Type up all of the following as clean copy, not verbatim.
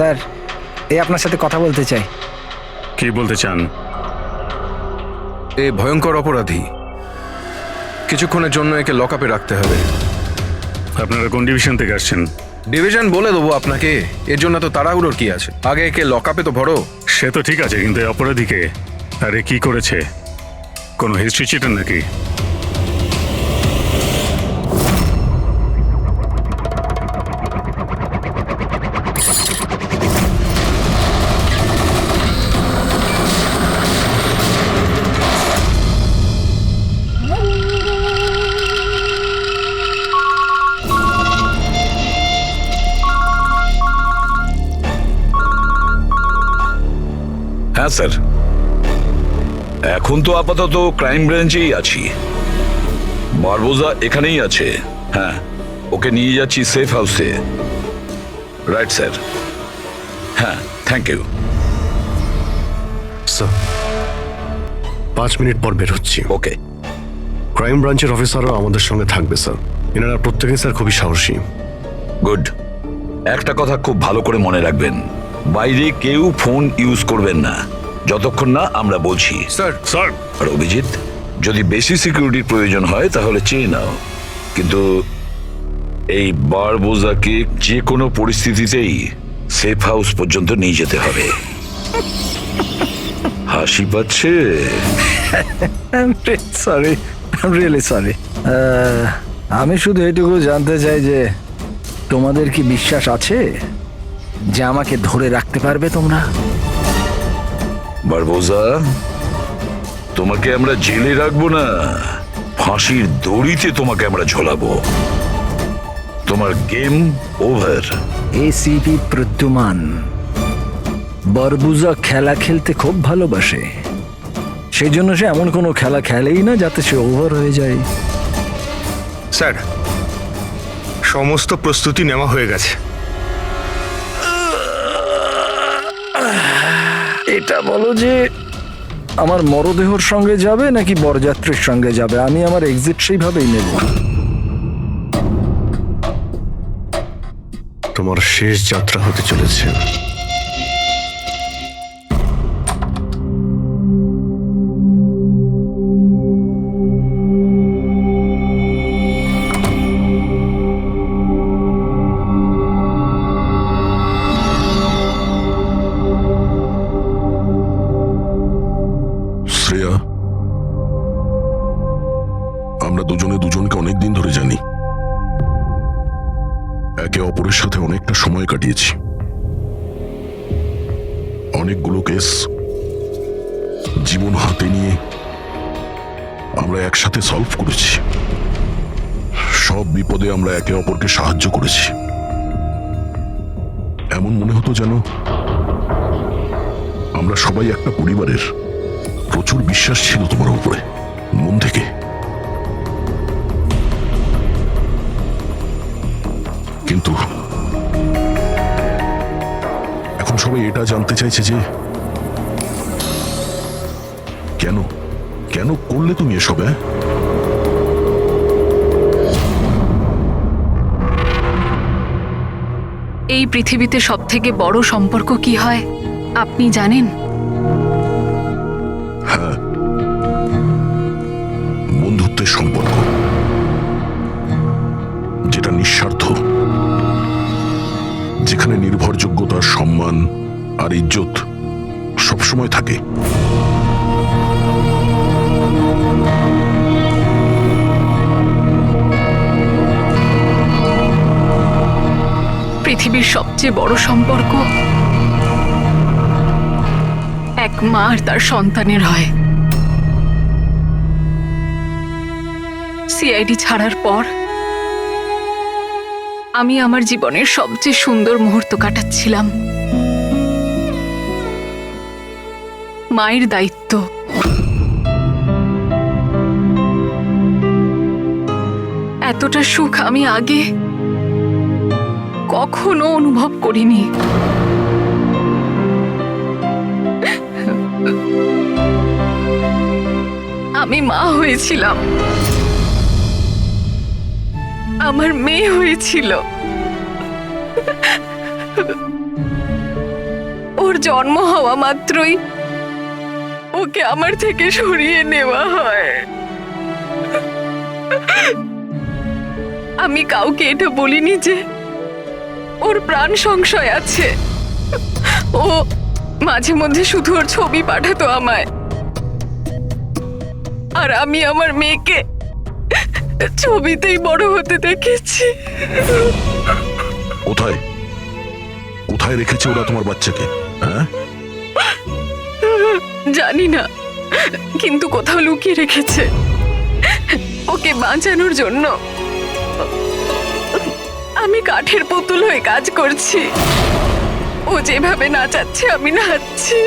Sir, আপনার সাথে কথা বলতে চাই। কি বলতে চান? এ ভয়ঙ্কর অপরাধী, কিছুক্ষণের জন্য একে লকআপে রাখতে হবে। আপনারা কোন ডিভিশন থেকে আসছেন? ডিভিশন বলে দেবো আপনাকে, এর জন্য তো তাড়াহুড়োর কি আছে? আগে একে লকআপে তো ভরো। সে তো ঠিক আছে, কিন্তু এই অপরাধীকে আরে কি করেছে? কোনো হিস্ট্রি চিটার নাকি? হ্যাঁ স্যার, এখন তো আপাতত ক্রাইম ব্রাঞ্চেই আছি। বারবোজা এখানেই আছে। হ্যাঁ, ওকে নিয়ে যাচ্ছি সেফ হাউসে। Right sir. হ্যাঁ, থ্যাংক ইউ স্যার। 5 মিনিট পর বের হচ্ছি। ওকে। ক্রাইম ব্রাঞ্চের অফিসারও আমাদের সঙ্গে থাকবে স্যার। এনারা প্রত্যেকেই স্যার খুবই সাহসী। গুড। একটা কথা খুব ভালো করে মনে রাখবেন, বাইরে কেউ ফোন ইউজ করবেন না যতক্ষণ না আমরা বলছি। স্যার। স্যার, আর অভিজিৎ, যদি বেশি সিকিউরিটির প্রয়োজন হয় তাহলে চেয়ে নাও, কিন্তু এই বারবোজাকে যে কোনো পরিস্থিতিতেই সেফ হাউস পর্যন্ত নিয়ে যেতে হবে। হাসি পাচ্ছে? Sorry, really sorry. আমি শুধু এটুকু জানতে চাই যে তোমাদের কি বিশ্বাস আছে যে আমাকে ধরে রাখতে পারবে তোমরা? বারবোজা, তোমাকে আমরা জেলে রাখবো না, ফাঁসির দড়িতে তোমাকে আমরা ঝোলাবো। তোমার গেম ওভার। এসিপি প্রদ্যুমান বারবুজা খেলা খেলতে খুব ভালোবাসে, সেই জন্য সে এমন কোনো খেলা খেলেই না যাতে সে ওভার হয়ে যায়। স্যার, সমস্ত প্রস্তুতি নেওয়া হয়ে গেছে। এটা বলো যে আমার মরদেহর সঙ্গে যাবে নাকি বরযাত্রীর সঙ্গে যাবে? আমি আমার এক্সিট সেইভাবেই নেব। তোমার শেষ যাত্রা হতে চলেছে। শ্রেয়া, আমরা দুজনে দুজনকে অনেকদিন ধরে জানি, একে অপরের সাথে অনেকটা সময় কাটিয়েছি। অনেকগুলো কেস জীবন হাতে নিয়ে আমরা একসাথে সলভ করেছি। সব বিপদে আমরা একে অপরকে সাহায্য করেছি। এমন মনে হতো যেন আমরা সবাই একটা পরিবারের। প্রচুর বিশ্বাস ছিল তোমার উপরে, মন থেকে। কিন্তু এখন সবাই এটা জানতে চাইছে যে কেন কেন করলে তুমি এসব? এই পৃথিবীতে সবথেকে বড় সম্পর্ক কি হয় আপনি জানেন? হ্যাঁ, বন্ধুত্বের সম্পর্ক, যেটা নিঃস্বার্থ, যেখানে নির্ভরযোগ্যতা, সম্মান আর ইজ্জত সবসময় থাকে। পৃথিবীর সবচেয়ে বড় সম্পর্ক এক মা আর তার সন্তানের হয়। সিআইডি ছাড়ার পর আমি আমার জীবনের সবচেয়ে সুন্দর মুহূর্ত কাটাচ্ছিলাম। মায়ের দায়িত্ব, এতটা সুখ আমি আগে কখনো অনুভব করিনি। আমি মা হয়েছিলাম, আমার মেয়ে হয়েছিল। জন্ম হওয়া মাত্রই ওকে আমার থেকে সরিয়ে নেওয়া হয়। আমি কাউকে এটা বলিনি যে ওর প্রাণ সংশয় আছে। ও মাঝে মধ্যে শুধু ওর ছবি পাঠাতো আমায়, আর আমি আমার মেয়েকে ছবিতেই বড় হতে দেখেছি। কোথায় কোথায় রেখেছে ওরা তোমার বাচ্চাকে? হ্যাঁ, জানি না, কিন্তু কোথাও লুকিয়ে রেখেছে ওকে বাঁচানোর জন্য। আমি কাঠের পুতুল হয়ে কাজ করছি, ও যেভাবে নাচাচ্ছে আমি নাচছি।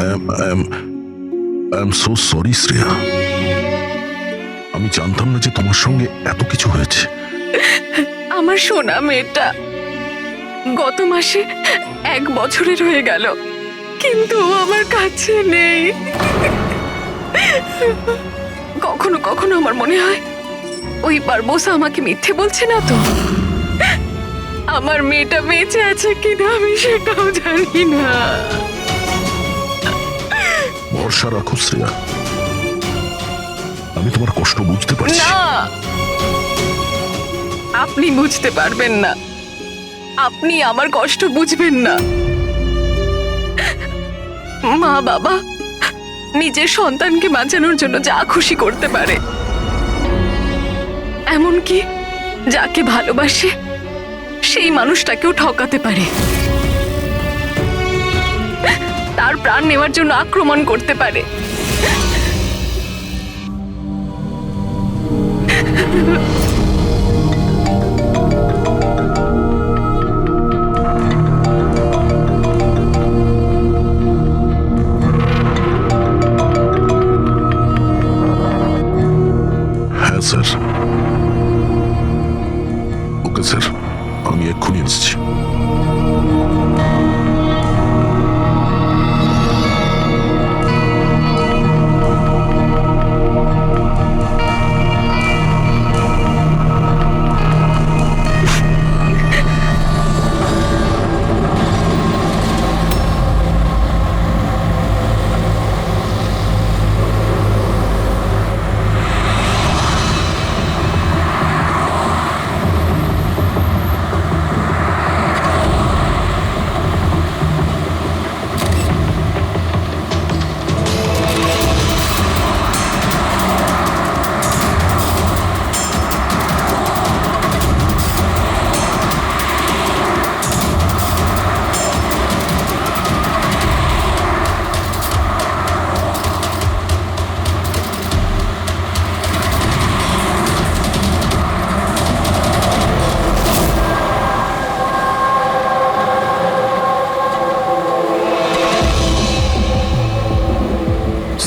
I am so sorry Shreya. আমি জানতাম না যে তোমার সঙ্গে এত কিছু হয়েছে। আমার সোনা মেয়েটা গত মাসে 1 বছরের হয়ে গেল, কিন্তু ও আমার কাছে নেই। কখনো কখনো আমার মনে হয় ওই বারবোসা আমাকে মিথ্যে বলছে না তো। আমার মেয়েটা বেঁচে আছে কিনা আমি সেটাও জানি না। ভরসা রাখো শ্রেয়া, আমি তোমার কষ্ট বুঝতে পারছি। না, আপনি বুঝতে পারবেন না, আপনি আমার কষ্ট বুঝবেন না। মা বাবা নিজের সন্তানকে বাঁচানোর জন্য যা খুশি করতে পারে, এমনকি যাকে ভালোবাসে সেই মানুষটাকেও ঠকাতে পারে, তার প্রাণ নেওয়ার জন্য আক্রমণ করতে পারে। হ্যাঁ স্যার, ওকে স্যার, আমি এক্ষুনি এসেছি।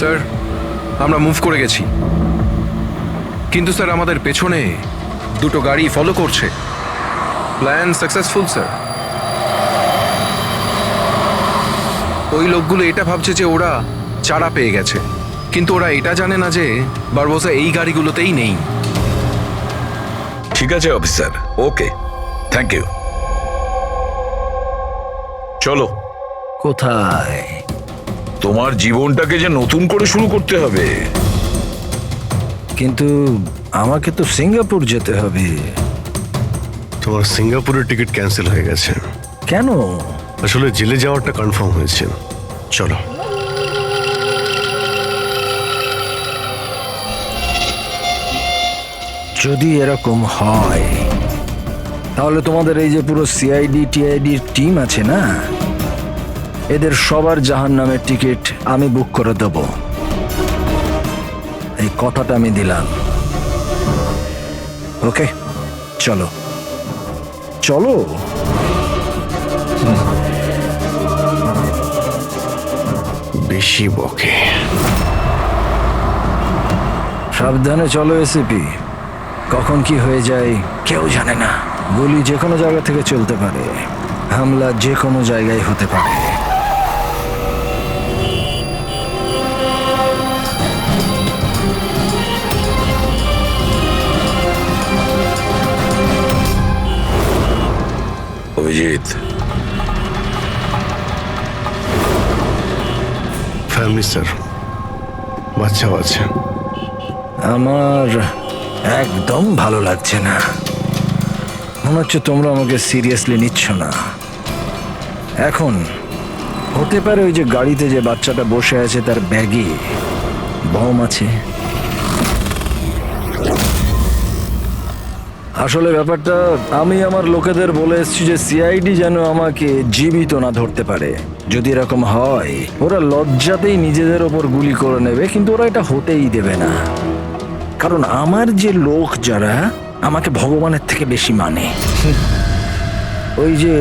স্যার, আমরা মুভ করে গেছি, কিন্তু স্যার আমাদের পেছনে 2টো গাড়ি ফলো করছে। Plan successful sir. ওই লোকগুলো এটা ভাবছে যে ওরা চারা পেয়ে গেছে, কিন্তু ওরা এটা জানে না যে বারবোসা এই গাড়িগুলোতেই নেই। ঠিক আছে অফিসার, ওকে, থ্যাংক ইউ। চলো, কোথায়? তোমার জীবনটাকে যে নতুন করে শুরু করতে হবে। কিন্তু আমাকে তো সিঙ্গাপুর যেতে হবে। তোমার সিঙ্গাপুরের টিকিট ক্যান্সেল হয়ে গেছে। কেন? আসলে জেলে যাওয়াটা কনফার্ম হয়েছে। চলো। যদি এরকম হয় তাহলে তোমাদের এই যে পুরো সিআইডি টিআইডির টিম আছে না, এদের সবার জাহান্নামের টিকিট আমি বুক করে দেব। এই কথাটা আমি দিলাম। ওকে, চলো চলো। বেশি বকে। সাবধানে চলো এসিপি, কখন কি হয়ে যায় কেউ জানে না। গুলি যে কোনো জায়গা থেকে চলতে পারে, হামলা যে কোনো জায়গায় হতে পারে। অভিজিৎ, ফ্যামিলি স্যার, বাচ্চাও আছে। আমার একদম ভালো লাগছে না। মনে হচ্ছে তোমরা আমাকে সিরিয়াসলি নিচ্ছ না। এখন হতে পারে ওই যে গাড়িতে যে বাচ্চাটা বসে আছে তার ব্যাগে বম আছে। আসলে ব্যাপারটা আমি আমার লোকেদের বলে এসেছি যে সিআইডি যেন আমাকে জীবিত না ধরতে পারে। যদি এরকম হয় ওরা লজ্জাতেই নিজেদের ওপর গুলি করে নেবে, কিন্তু ওরা এটা হতেই দেবে না। কারণ আমার যে লোক যারা আমাকে ভগবানের থেকে বেশি মানে। ওই যে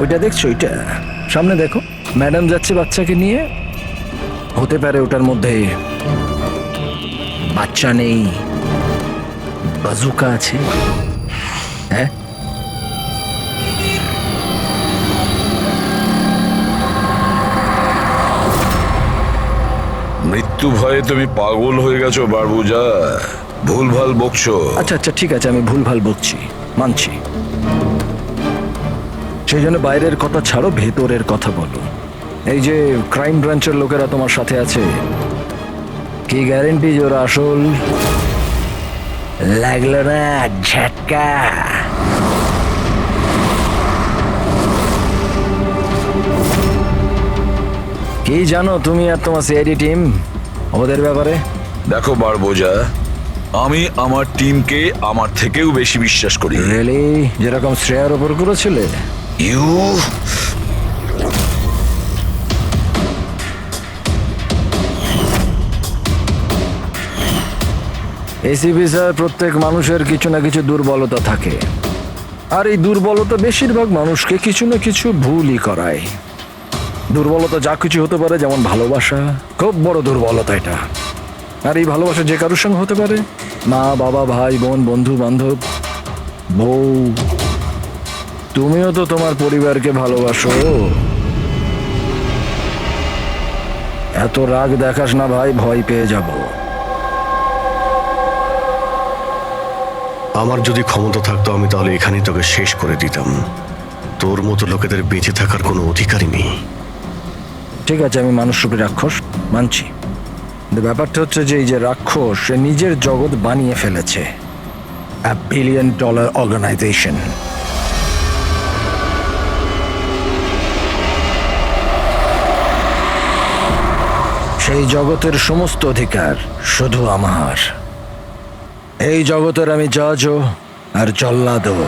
ওইটা দেখছো, ওইটা সামনে দেখো, ম্যাডাম যাচ্ছে বাচ্চাকে নিয়ে। হতে পারে ওটার মধ্যে বাচ্চা নেই, বাজুকা আছে। হ্যাঁ, মৃত্যু ভয়ে তুমি পাগল হয়ে গেছো বারবুজা, ভুলভাল বকছো। আচ্ছা আচ্ছা ঠিক আছে, আমি ভুলভাল বকছি, মানছি। সেই জন্য বাইরের কথা ছাড়ো, ভেতরের কথা বলো। এই যে ক্রাইম ব্রাঞ্চের লোকেরা তোমার সাথে আছে, কি গ্যারেন্টি যে ওরা আসল? লাগলো না ঝটকা? কি জানো তুমি আর তোমার সিআইডি টিম ওদের ব্যাপারে? দেখো বারবোজা, আমি আমার টিমকে আমার থেকেও বেশি বিশ্বাস করি। রিয়েলি? যেরকম শ্রেয়ার ওপর করেছিলে? ইউ এসিপি স্যার, প্রত্যেক মানুষের কিছু না কিছু দুর্বলতা থাকে, আর এই দুর্বলতা বেশিরভাগ মানুষকে কিছু না কিছু ভুলই করায়। দুর্বলতা যা কিছু হতে পারে, যেমন ভালোবাসা, খুব বড় দুর্বলতা এটা। আর এই ভালোবাসা যে কারোর সঙ্গে হতে পারে, মা বাবা, ভাই বোন, বন্ধু বান্ধব, বউ। তুমিও তো তোমার পরিবারকে ভালোবাসো। এত রাগ দেখাস না ভাই, ভয় পেয়ে যাব। আমার যদি ক্ষমতা থাকতো আমি তাহলে এখানেই তোকে শেষ করে দিতাম। তোর মতো লোকেদের বেঁচে থাকার কোনো অধিকারই নেই। ঠিক আছে, আমি মানুষরূপী রাক্ষস মানছি। কিন্তু ব্যাপারটা হচ্ছে যে এই যে রাক্ষস, সে নিজের জগৎ বানিয়ে ফেলেছে, $1 বিলিয়ন অর্গানাইজেশন। সেই জগতের সমস্ত অধিকার শুধু আমার। এই জগতের আমি জজও আর জল্লাদও।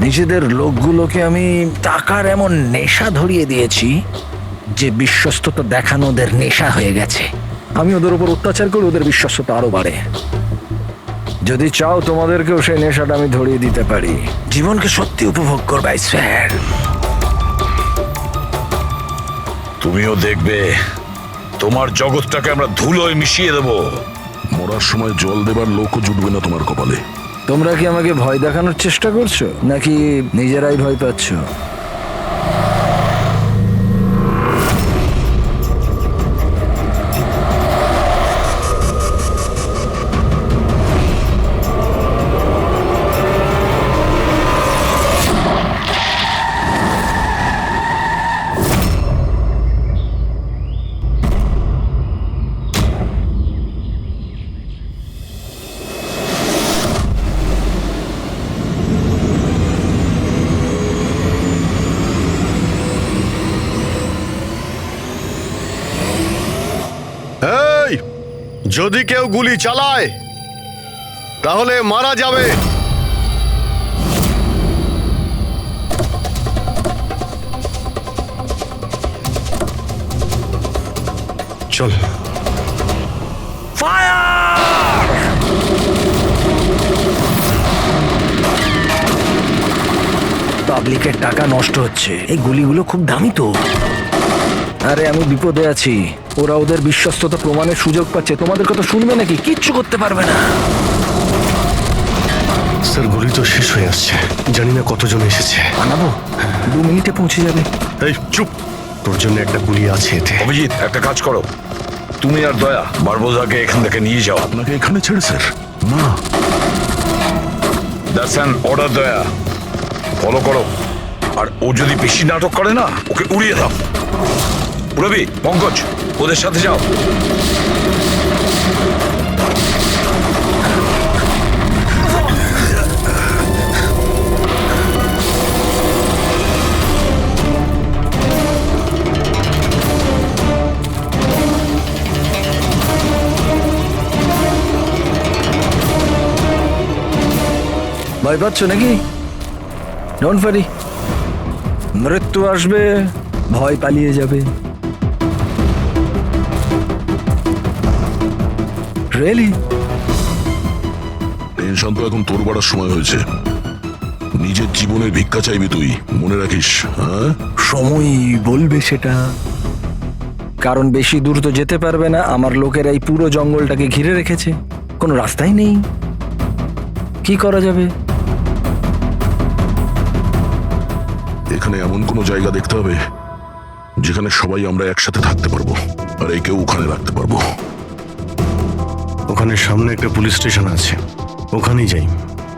নিজেদের লোকগুলোকে আমি টাকার এমন নেশা ধরিয়ে দিয়েছি যে বিশ্বস্ততা দেখানো ওদের নেশা হয়ে গেছে। আমি ওদের উপর অত্যাচার করে ওদের বিশ্বস্ততা আরো বাড়ে। যদি চাও তোমাদেরকেও সেই নেশাটা আমি ধরিয়ে দিতে পারি। জীবনকে সত্যি উপভোগ করবে স্যার। তুমিও দেখবে তোমার জগৎটাকে আমরা ধুলোয় মিশিয়ে দেবো। মরার সময় জল দেবার লোকও জুটবে না তোমার কপালে। তোমরা কি আমাকে ভয় দেখানোর চেষ্টা করছো, নাকি নিজেরাই ভয় পাচ্ছ? এই, যদি কেউ গুলি চালায় তাহলে মারা যাবে। চল। পাবলিকের টাকা নষ্ট হচ্ছে। এই গুলিগুলো খুব দামি তো। আরে আমি বিপদে আছি, ওরা ওদের বিশ্বস্ততা প্রমাণের সুযোগ পাচ্ছে। তোমাদের কথা শুনবে নাকি? কিচ্ছু করতে পারবে না। স্যার, গুলি তো শেষ হয়ে আসছে, জানি না কতজন এসেছে। বানাবো, 2 মিনিটে পৌঁছে যাবে। এই চুপ, তোর জন্য একটা গুলি আছে এতে। অভিজিৎ, একটা কাজ করো, তুমি আর দয়া বারবোজাকে এখান থেকে নিয়ে যাও। আপনাকে এখানে ছেড়ে স্যার? না, দ্যাটস অ্যান অর্ডার দয়া, ফলো করো। আর ও যদি বেশি নাটক করে না, ওকে উড়িয়ে দাও। রবি, পঙ্কজ, ওদের সাথে যাও। ভয় পাচ্ছ নাকি? ডোন্ট ওয়ারি, মৃত্যু আসবে, ভয় পালিয়ে যাবে। রিয়েলি? টেনশন তো এখন তোর বাড়ার সময় হয়েছে। নিজের জীবনের ভিক্ষা চাইবি তুই, মনে রাখিস। হ্যাঁ, সময় বলবে সেটা। কারণ বেশি দূর তো যেতে পারবে না, আমার লোকেরা এই পুরো জঙ্গলটাকে ঘিরে রেখেছে, কোনো রাস্তাই নেই। কি করা যাবে? এখানে এমন কোনো জায়গা দেখতে হবে যেখানে সবাই আমরা একসাথে থাকতে পারবো, আর একেও ওখানে রাখতে পারবো। ওখানে সামনে একটা পুলিশ স্টেশন আছে, ওখানেই যাই,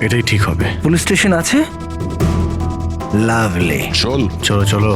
এটাই ঠিক হবে। পুলিশ স্টেশন আছে? লাভলি। চল। চলো চলো।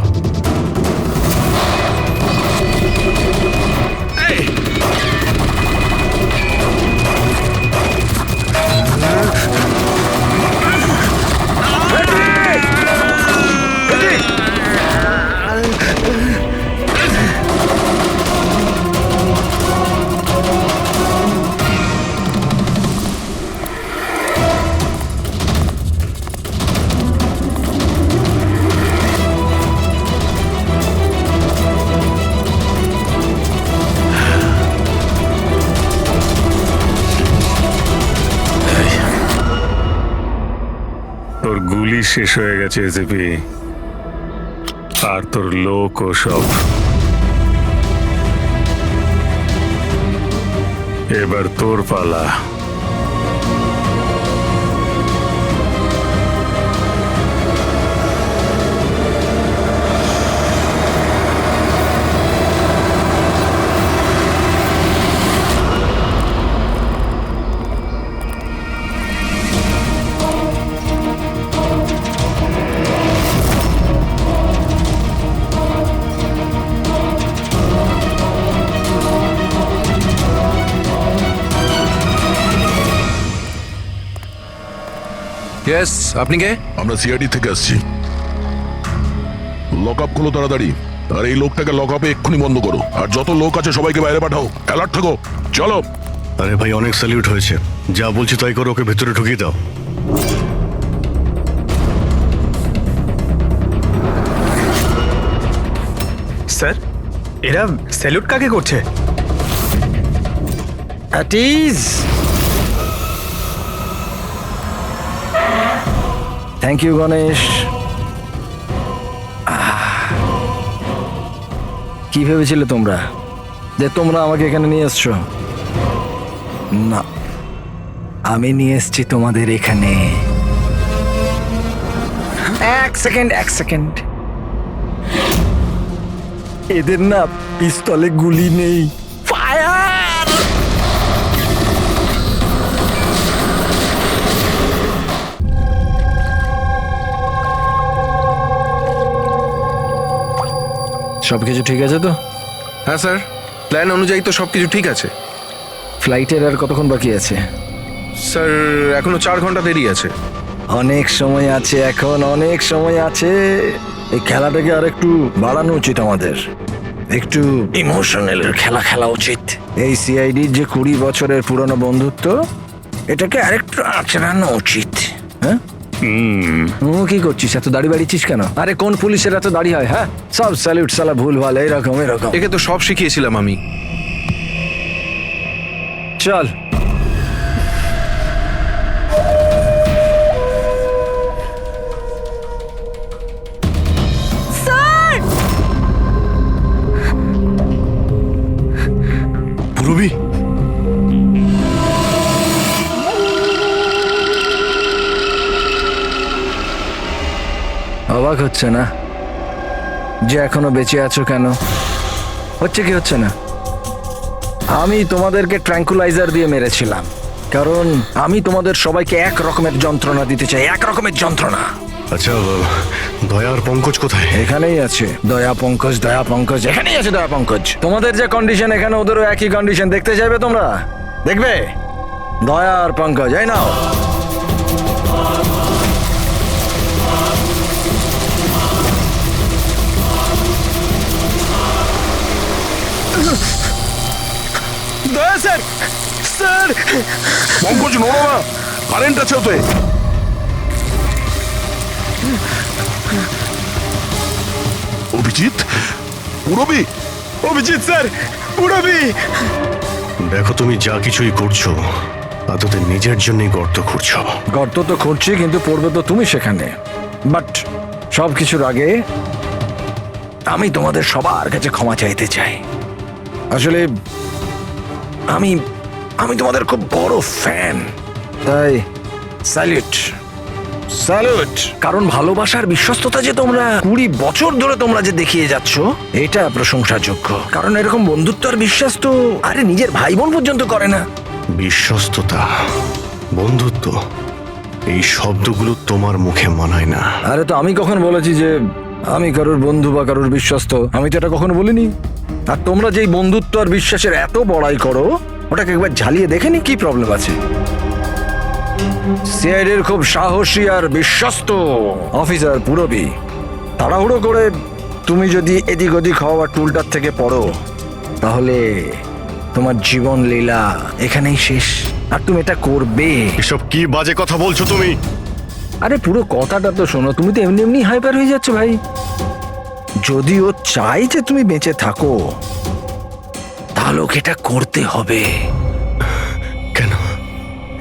তোর গুলি শেষ হয়ে গেছে এসিপি, আর তোর লোক ও সব। এবার তোর পালা। ইয়েস, আপনি কে? আমরা সিআইডি থেকে আসছি। লক আপ খোলো তাড়াতাড়ি, আর এই লোকটাকে লক আপে এক্ষুনি বন্ধ করো, আর যত লোক আছে সবাইকে বাইরে পাঠাও। অ্যালার্ট থাকো, চলো। আরে ভাই, অনেক স্যালিউট হয়েছে, যা বলছি তাই করো, ওকে ভেতরে ঢুকিয়ে দাও। স্যার, এরা স্যালুট কাকে করছে? Thank you Ganesh. কি ভেবেছিলে তোমরা যে তোমরা আমাকে এখানে নিয়ে এসছো? না, আমি নিয়ে এসছি তোমাদের এখানে। এক সেকেন্ড। এদের না পিস্তলে গুলি নেই। ফায়ার! সবকিছু ঠিক আছে তো? হ্যাঁ স্যার, প্ল্যান অনুযায়ী তো সবকিছু ঠিক আছে। ফ্লাইটের আর কতক্ষণ বাকি আছে? স্যার, এখনো 4 ঘন্টা দেরি আছে। অনেক সময় আছে, এখন অনেক সময় আছে। এই খেলাটাকে আর একটু বাড়ানো উচিত আমাদের, একটু ইমোশনাল খেলা উচিত। এই সিআইডির যে 20 বছরের পুরনো বন্ধুত্ব, এটাকে আরেকটু আচড়ানো উচিত। হ্যাঁ, কি করছিস? এত দাড়ি বাড়িছিস কেন? আরে কোন পুলিশের এত দাড়ি হয়? হ্যাঁ, সব স্যালুট সালা ভুল ভাল, এরকম। একে তো সব শিখিয়েছিলাম আমি। চল। পুরবি, অবাক হচ্ছে না যে এখনো বেঁচে আছো? কেন হচ্ছে কি হচ্ছে না? আমি তোমাদেরকে ট্র্যাঙ্কুলাইজার দিয়ে মেরেছিলাম, কারণ আমি তোমাদের সবাইকে এক রকমের যন্ত্রণা দিতে চাই, এক রকমের যন্ত্রণা। আচ্ছা, দয়া আর পঙ্কজ কোথায়? এখানেই আছে দয়া পঙ্কজ, দয়া পঙ্কজ এখানেই আছে দয়া পঙ্কজ। তোমাদের যে কন্ডিশন এখানে ওদেরও একই কন্ডিশন। দেখতে চাইবে তোমরা? দেখবে? দয়া আর পঙ্কজ, এই নাও। দয়া স্যার, স্যার পঙ্কজ নড়ো না, কারেন্ট আছে ওতে। অভিজিৎ, পুরবি, অভিজিৎ স্যার, পুরবি। দেখো, তুমি যা কিছুই করছো আদতে নিজের জন্যই গর্ত খুঁড়ছো। গর্ত তো খুঁড়ছি, কিন্তু পড়বে তো তুমি সেখানে। বাট সব কিছুর আগে আমি তোমাদের সবার কাছে ক্ষমা চাইতে চাই। আসলে আমি আমি তোমাদের খুব বড় ফ্যান, তাই স্যালুট স্যালুট। কারণ ভালোবাসার বিশ্বস্ততা যে তোমরা 20 বছর ধরে তোমরা যে দেখিয়ে যাচ্ছ, এটা প্রশংসাযোগ্য। কারণ এরকম বন্ধুত্ব আর বিশ্বাস তো আরে নিজের ভাই বোন পর্যন্ত করে না। বিশ্বস্ততা, বন্ধুত্ব, এই শব্দগুলো তোমার মুখে মানায় না। আরে তো আমি কখন বলেছি যে আমি কারোর বন্ধু বা কারোর বিশ্বস্ত? আমি তো এটা কখনো বলিনি। আর তোমরা যেই বন্ধুত্ব আর বিশ্বাসের এত বড়াই করো, ওটাকে একবার ঝালিয়ে দেখেনি কি প্রবলেম আছে? সিআইডির খুব সাহসী আর বিশ্বস্ত অফিসার পুরবি, তাড়াহুড়ো করে তুমি যদি এদিক ওদিক হওয়া টুলটার থেকে পড়ো, তাহলে তোমার জীবন লীলা এখানেই শেষ। আর তুমি এটা করবে। এসব কি বাজে কথা বলছো তুমি? আরে পুরো কথাটা তো শোনো। তুমি তো এমনি এমনি হাইপার হয়ে যাচ্ছ ভাই। যদি ও চাই যে তুমি বেঁচে থাকো, তাহলে ওকে এটা করতে হবে। কেন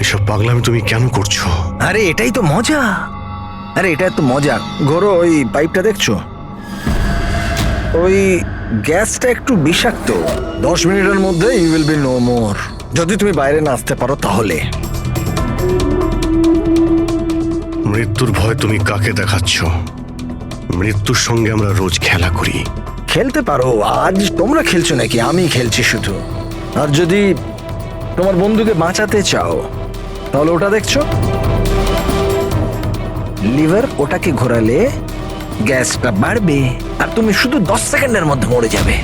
এসব পাগলামি তুমি কেন করছো? আরে এটাই তো মজা। আরে এটা তো মজা। ঘোরো, ওই পাইপটা দেখছো? ওই গ্যাসটা একটু বিষাক্ত। 10 মিনিটের মধ্যে you will be no more. যদি তুমি বাইরে না আসতে পারো তাহলে। মৃত্যুর ভয় তুমি কাকে দেখাচ্ছ? মৃত্যুর সঙ্গে আমরা রোজ খেলা করি। খেলতে পারো, আজ তোমরা খেলছো নাকি? আমি খেলছি শুধু। আর যদি তোমার বন্ধুকে বাঁচাতে চাও, তাহলে ওটা দেখছো লিভার, ওটাকে ঘোরালে গ্যাসটা বাড়বে আর তুমি শুধু 10 সেকেন্ডের মধ্যে মরে যাবে।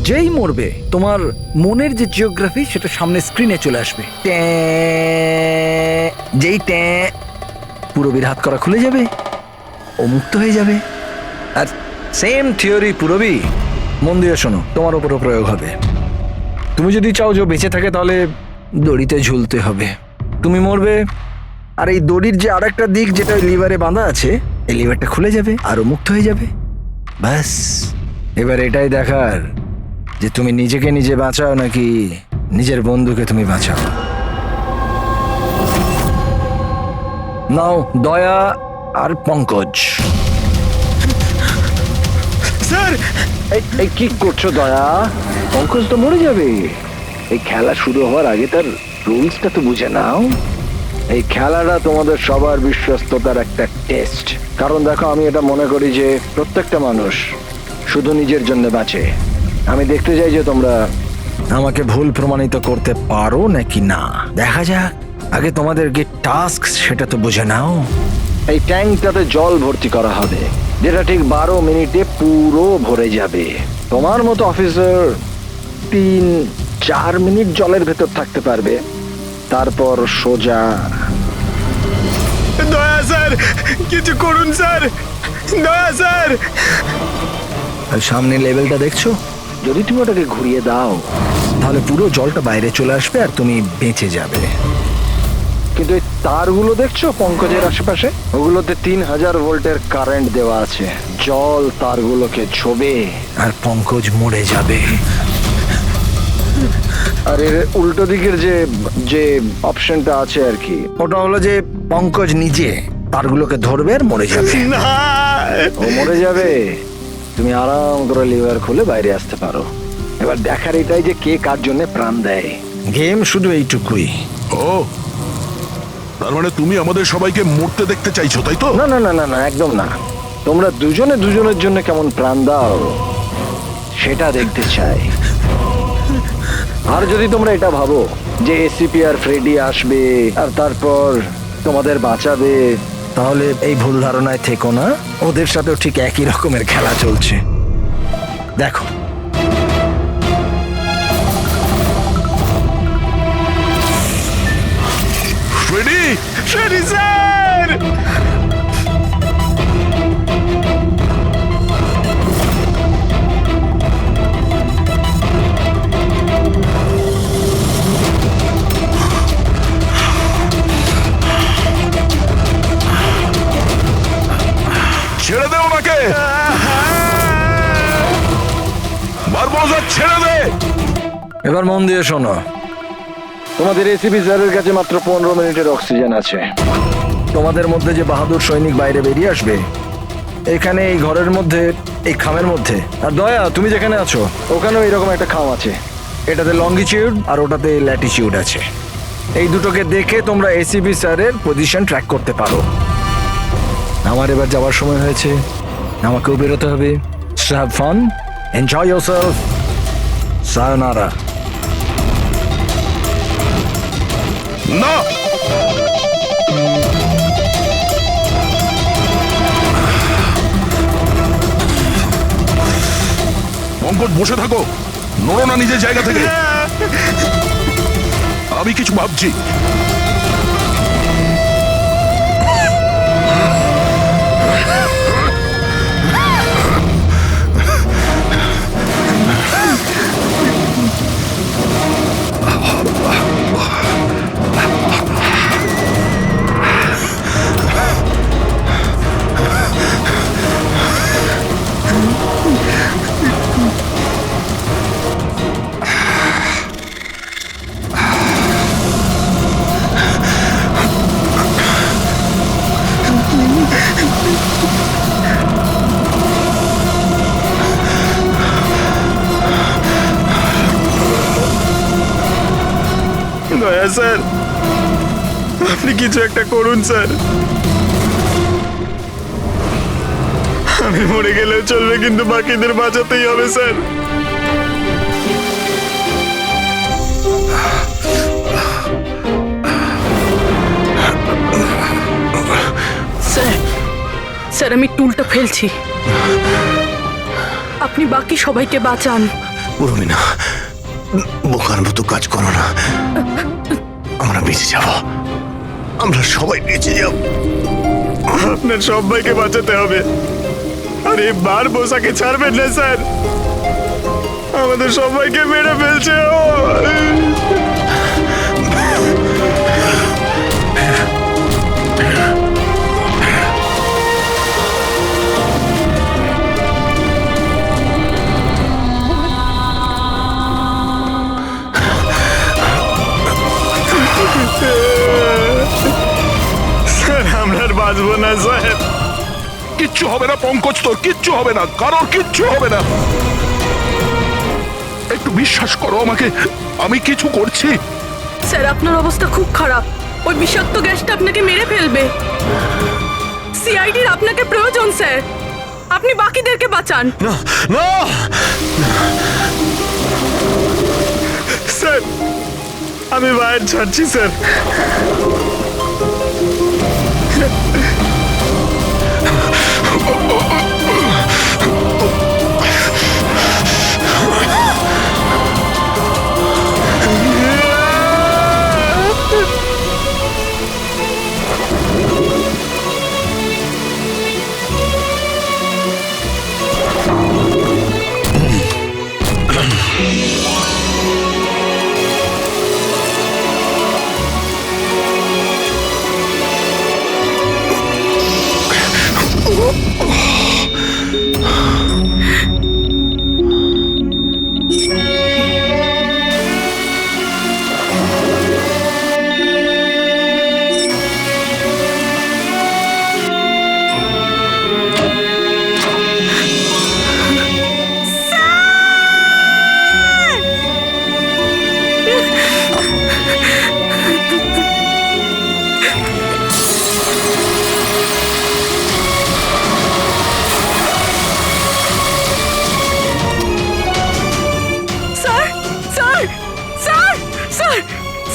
যেই মরবে, তোমার মনের যে জিওগ্রাফি সেটা সামনে স্ক্রিনে চলে আসবে। যেই পুরবীর হাত করা খুলে যাবে, ও মুক্ত হয়ে যাবে। আর সেম থিওরি পুরবি, মন দিয়ে শোনো, তোমার উপরও প্রয়োগ হবে। তুমি যদি চাও যে ও বেঁচে থাকে, তাহলে দড়িতে ঝুলতে হবে। তুমি মরবে, আর এই দড়ির যে আরেকটা দিক যেটা ওই লিভারে বাঁধা আছে, এই লিভারটা খুলে যাবে আর ও মুক্ত হয়ে যাবে। ব্যাস, এবার এটাই দেখার যে তুমি নিজেকে নিজে বাঁচাও নাকি নিজের বন্ধুকে তুমি বাঁচাও। নাও দয়া আর পঙ্কজ। স্যার, এই কি করছো দয়া? পঙ্কজ তো মরে যাবে। এই খেলা শুরু হওয়ার আগে তার রুলসটা তো বুঝে নাও। এই খেলাটা তোমাদের সবার বিশ্বস্ততার একটা টেস্ট। কারণ দেখো, আমি এটা মনে করি যে প্রত্যেকটা মানুষ শুধু নিজের জন্য বাঁচে। আমি দেখতে চাই যে তোমরা আমাকে ভুল প্রমাণিত করতে পারো নাকি না। দেখা যাক। আগে তোমাদেরকে টাস্ক সেটা তো বুঝে নাও। এই ট্যাঙ্কটাতে জল ভর্তি করা হবে, যেটা ঠিক 12 মিনিটে পুরো ভরে যাবে। তোমার মতো অফিসার 3-4 মিনিট জলের ভেতর থাকতে পারবে, তারপর সোজা। দয়া স্যার, কিছু করুন স্যার, দয়া স্যার। আর সামনে লেভেলটা দেখছো? যদি তুমি ওটাকে ঘুরিয়ে দাও, তাহলে পুরো জলটা বাইরে চলে আসবে আর তুমি বেঁচে যাবে। কিন্তু এই তারগুলো দেখছো পঙ্কজের আশেপাশে, ওগুলোতে 3000 ভোল্টের কারেন্ট দেওয়া আছে। জল তারগুলোকে ছোবে আর পঙ্কজ মরে যাবে। আর এর উল্টো দিকের যে যে অপশনটা আছে আর কি, ওটা হলো যে পঙ্কজ নিজে তারগুলোকে ধরবে আর মরে যাবে। না, ও মরে যাবে, তুমি আরাম করে লিভার খুলে বাইরে আসতে পারো। এবার দেখার এটাই যে কে কার জন্য প্রাণ দেয়। গেম শুধু এইটুকুই। ও, তার মানে তুমি আমাদের সবাইকে মরতে দেখতে চাইছো, তাই তো? না না না না না, একদম না। তোমরা দুজনে দুজনের জন্য কেমন প্রাণ দাও সেটা দেখতে চাই। আর যদি তোমরা এটা ভাবো যে এসিপি আর ফ্রেডি আসবে আর তারপর তোমাদের বাঁচাবে, তাহলে এই ভুল ধারণায় থেকো না। ওদের সাথেও ঠিক একই রকমের খেলা চলছে। দেখো, ফ্রেডি, ফ্রেডি স্যার! ছেড়ে দে ওনাকে, বারবোজা ছেড়ে দে। এবার মন দিয়ে শোনো। তোমাদের এসিপি স্যারের কাছে মাত্র 15 মিনিটের অক্সিজেন আছে। তোমাদের মধ্যে যে বাহাদুর সৈনিক বাইরে বেরিয়ে আসবে, এখানে এই ঘরের মধ্যে, এই খামের মধ্যে। আর দয়া, তুমি যেখানে আছো ওখানেও এরকম একটা খাম আছে। এটাতে লঙ্গিটিউড আর ওটাতে ল্যাটিটিউড আছে। এই দুটোকে দেখে তোমরা এসিপি স্যারের পজিশন ট্র্যাক করতে পারো। আমার এবার যাওয়ার সময় হয়েছে, আমাকেও বেরোতে হবে। Have fun, enjoy yourself, সায়োনারা। না, পঙ্কজ বসে থাকো, নড়ো না নিজের জায়গা থেকে। আমি কিছু ভাবছি। দয়া স্যার, আপনি কিছু একটা করুন স্যার। আমি মরে গেলেও চলবে, কিন্তু বাকিদের বাঁচাতেই হবে স্যার। স্যার, স্যার আমি টুলটা ফেলছি, আপনি বাকি সবাইকে বাঁচান। উর্মিনা, বোকার মতো কাজ করো না। আমরা বেঁচে যাব, আমরা সবাই বেঁচে যাব। আপনার সবাইকে বাঁচাতে হবে। আর এই বারবোসাকে ছাড়বেন না স্যার, আমাদের সবাইকে মেরে ফেলছে ও। স্যার আমরা আর বাঁচবো না স্যার। কিচ্ছু হবে না পঙ্কজ, তোর কিচ্ছু হবে না, কারোর কিচ্ছু হবে না। একটু বিশ্বাস করো আমাকে, আমি কিছু করছি। স্যার আপনার অবস্থা খুব খারাপ, ওই বিষাক্ত গ্যাসটা আপনাকে মেরে ফেলবে। সিআইডির আপনাকে প্রয়োজন স্যার, আপনি বাকিদেরকে বাঁচান। না না, স্যার আমি বাইরে ছাড়ছি স্যার।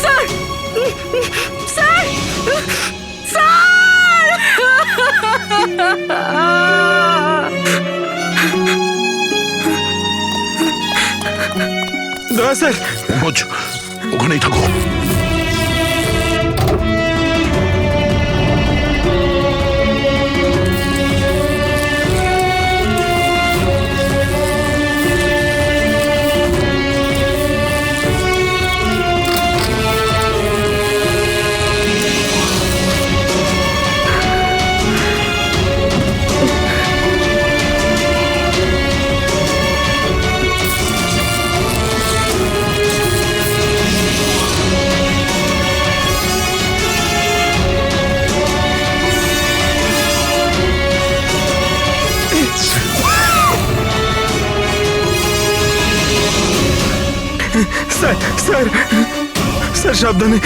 স্যার স্যার দয়া স্যার, পঙ্কজ ওখানেই থাকো। স্যার স্যার স্যার সাবধানে।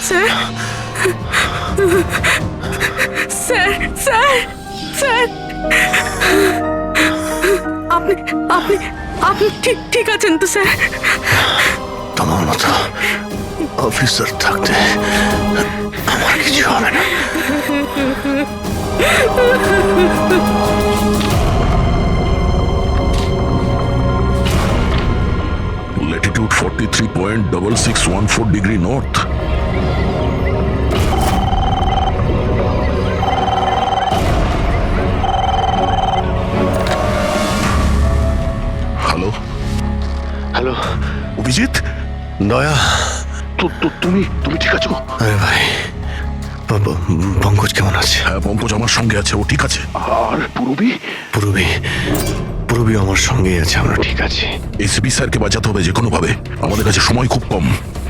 স্যার স্যার স্যার স্যার আপনি আপনি আপনি ঠিক ঠিক আছেন তো স্যার? তোমার মতো অফিসার থাকতে আমার কিছু হবে না। Latitude 43.6614 degree north. Hello hello Abhijit, দয়া, তুমি ঠিক আছো? আরে ভাই, পঙ্কজ কেমন আছে? হ্যাঁ, পঙ্কজ আমার সঙ্গে আছে, ও ঠিক আছে। আর পূরবী? পূরবী আমার সঙ্গেই আছে, আমরা ঠিক আছি। এসপি স্যারকে বাঁচাতে হবে যে কোনো ভাবে, আমাদের কাছে সময় খুব কম।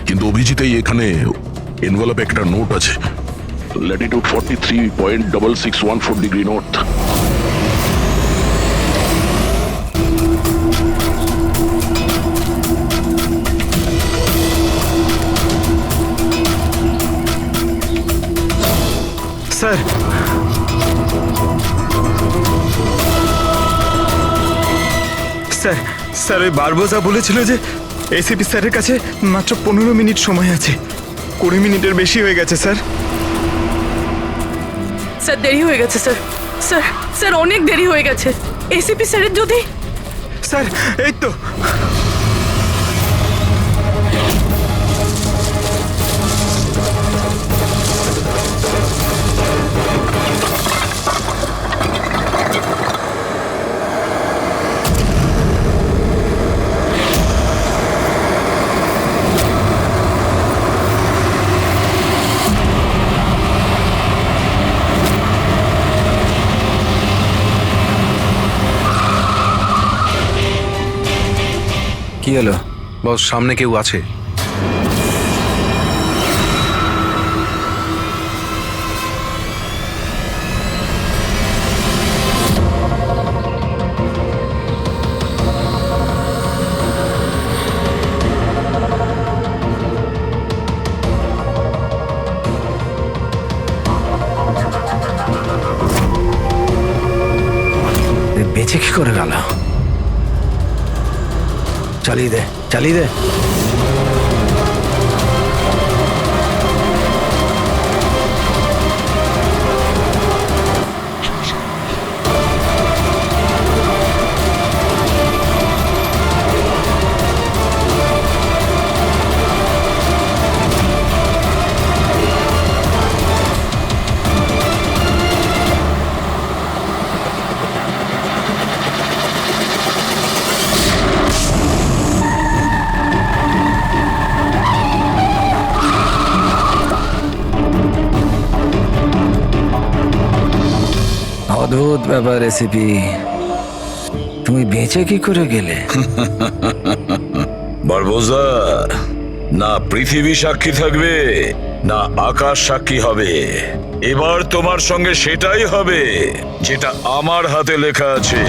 কিন্তু অভিজিতেই এখানে এনভেলপে একটা নোট আছে, Latitude 43.6614 degree north. Sir sir sir ওই বারবোজা বলেছিল যে এসিপি স্যারের কাছে মাত্র 15 মিনিট সময় আছে। 20 মিনিটের বেশি হয়ে গেছে স্যার। স্যার দেরি হয়ে গেছে স্যার। স্যার স্যার অনেক দেরি হয়ে গেছে। এসিপি স্যারের যদি স্যার এই তো কি হলো? বস, সামনে কেউ আছে। বেঁচে কি করে গেল? চালিয়ে দে, চালিয়ে দে। অদ্ভুত ব্যাপার রেসিপি, তুমি বেঁচে কি করে গেলে? বারবোজা, না পৃথিবী সাক্ষী থাকবে না আকাশ সাক্ষী হবে। এবার তোমার সঙ্গে সেটাই হবে যেটা আমার হাতে লেখা আছে।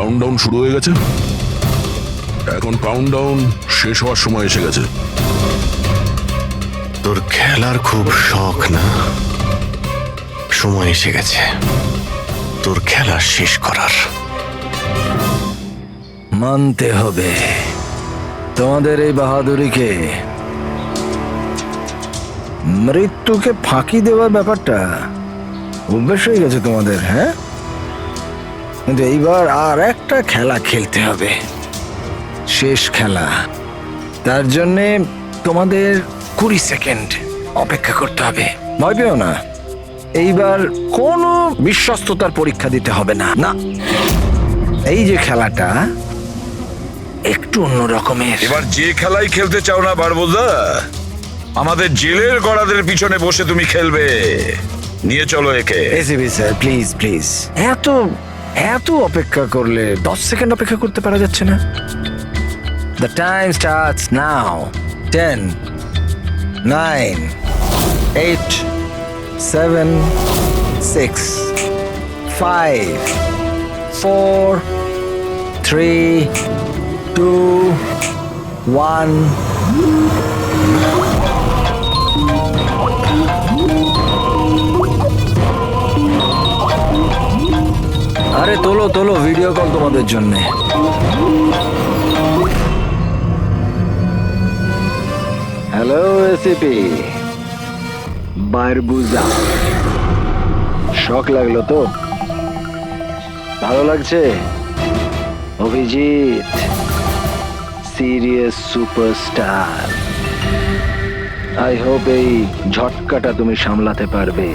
কাউন্টডাউন শুরু হয়ে গেছে। এখন কাউন্টডাউন শেষ হওয়ার সময় এসে গেছে। তোর খেলার খুব শখ না? সময় এসে গেছে তোর খেলা শেষ করার। মানতে হবে তোমাদের এই বাহাদুরিকে। মৃত্যুকে ফাঁকি দেওয়ার ব্যাপারটা অভ্যেস হয়ে গেছে তোমাদের, হ্যাঁ? কিন্তু এইবার আর একটা খেলা খেলতে হবে, শেষ খেলা। তার জন্যে তোমাদের 20 সেকেন্ড অপেক্ষা করতে হবে। ভয় পেও না, এইবার কোনো বিশ্বস্ততার পরীক্ষা দিতে হবে না। না, এই যে খেলাটা একটু অন্য রকমের। এবার যে খেলাই খেলতে চাও না বারবোজা, আমাদের জেলের গড়াদের পিছনে বসে তুমি খেলবে। নিয়ে চলো একে। এসিবি স্যার, প্লিজ প্লিজ, এত এত অপেক্ষা করলে 10 সেকেন্ড অপেক্ষা করতে পারা যাচ্ছে না? The time starts now. 10, 9, 8, 7, 6, 5, 4, 3, 2, 1. আরে তোলো তোলো, ভিডিও কল তোমাদের জন্য। হ্যালো এসিপি বারবুজা, শখ লাগলো তো? ভালো লাগছে? Abhijit serious superstar. I hope এই ঝটকাটা তুমি সামলাতে পারবে।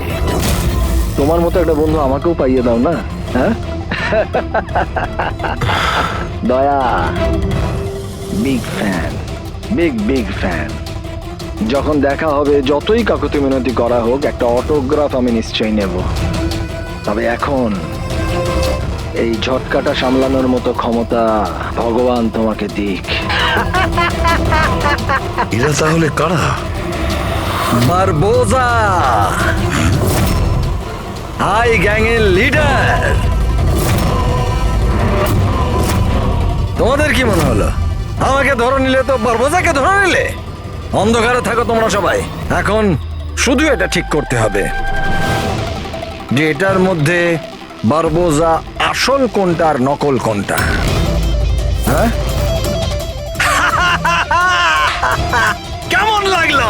তোমার মতো একটা বন্ধু আমাকেও পাইয়ে দাও না, হ্যাঁ? দয়া বিগ ফ্যান, বিগ ফ্যান। যখন দেখা হবে, যতই কাকুতি মিনতি করা হোক, একটা অটোগ্রাফ আমি নিশ্চয়ই নেব। তবে এখন এই ঝটকাটা সামলানোর মতো ক্ষমতা ভগবান তোমাকে দিক। এরা তাহলে কারা? বারবোজা, হাই গ্যাং এর লিডার। তোমাদের কি মনে হলো আমাকে ধরে নিলে তো বারবোজাকে ধরে নিলে? অন্ধকারে থাকো তোমরা সবাই। এখন শুধু এটা ঠিক করতে হবে যে এটার মধ্যে বারবোজা আসল কোনটা আর নকল কোনটা। হ্যাঁ, কেমন লাগলো?